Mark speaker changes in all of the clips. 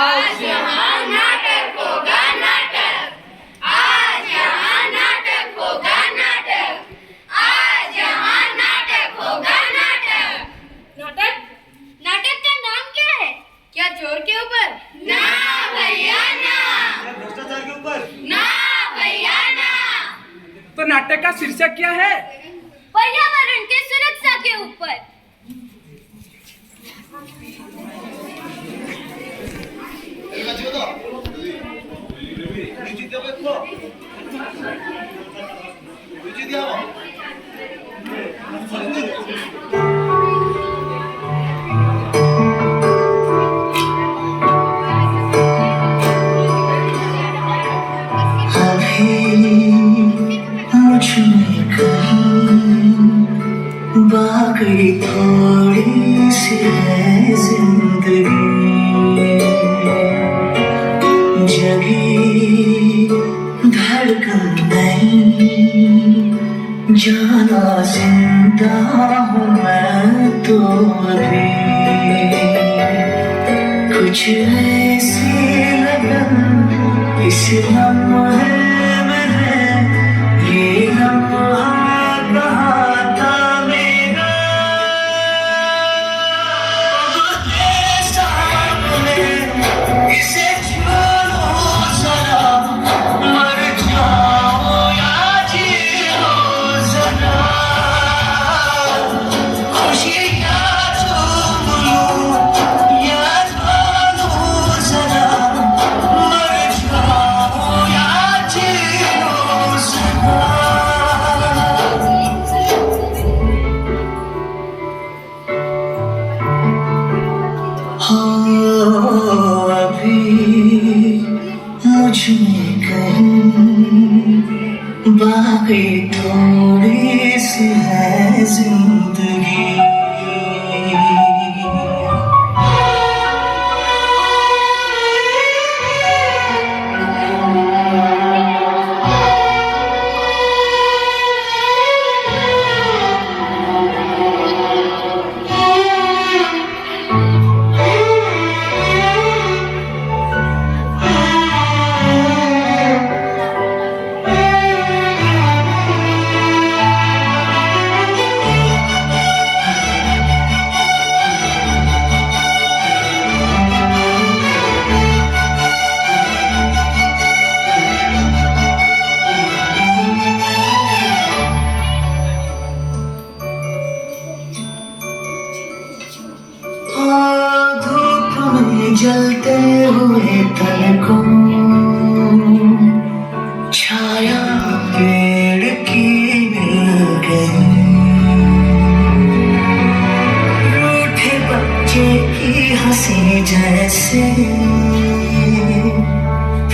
Speaker 1: आज यहाँ नाटक होगा नाटक, आज यहाँ नाटक होगा नाटक, आज यहाँ नाटक होगा नाटक।
Speaker 2: नाटक? नाटक का नाम क्या है? क्या चोर के ऊपर?
Speaker 1: ना भैया ना,
Speaker 3: क्या भ्रष्टाचार के ऊपर?
Speaker 1: ना भैया ना।
Speaker 4: तो नाटक का शीर्षक क्या है?
Speaker 2: पर्यावरण की सुरक्षा के ऊपर।
Speaker 5: बाकी थोड़ी सी है जिंदगी, जगी धड़कन नहीं, जाना जिंदा हूँ मैं तो अभी। कुछ ऐसी लगन इस लम्हे में है, ये लम्हा कहाँ था मेरा। इसे छोड़ो जरा, मर जाओ या जियो जरा। खुशियाँ चूम लूं या जानो जरा, मर जाओ या जियो जरा। अभी मुझ में कहीं बाकी थोड़ी सी है जिंदगी। धूप में जलते हुए तन को छाया पेड़ की मिल गई। रूठे बच्चे की हंसी जैसे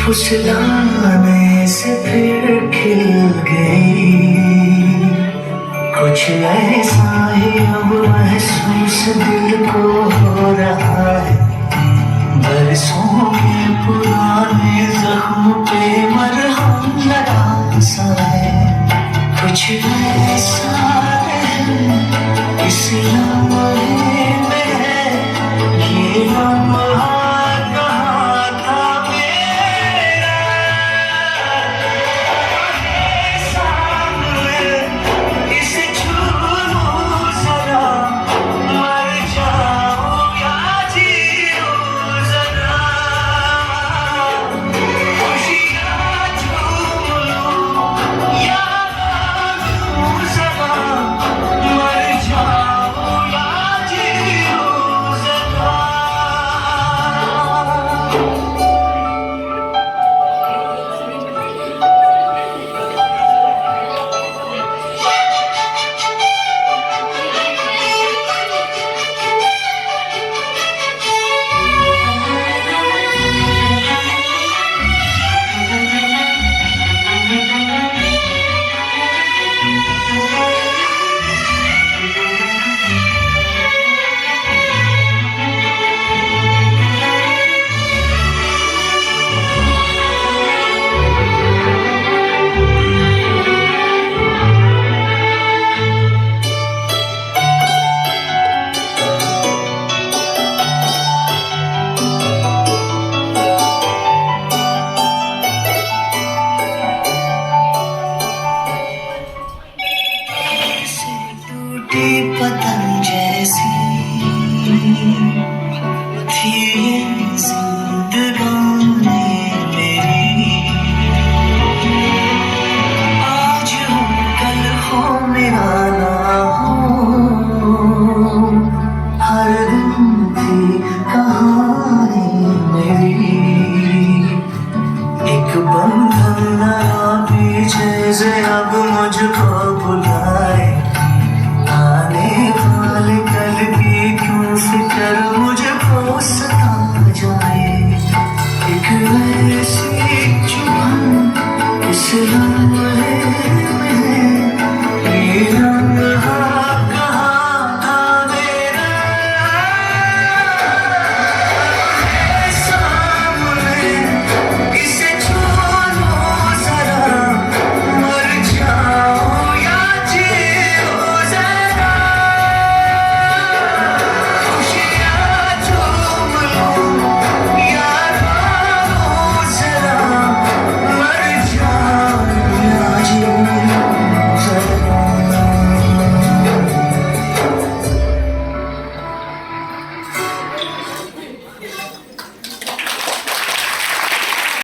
Speaker 5: फुसलाने से फिर खिल गई। कुछ ऐसा ही अब महसूस दिल को हो रहा है, बरसों के पुराने जख्म पे मरहम लगा सा है। कुछ ऐसा है इस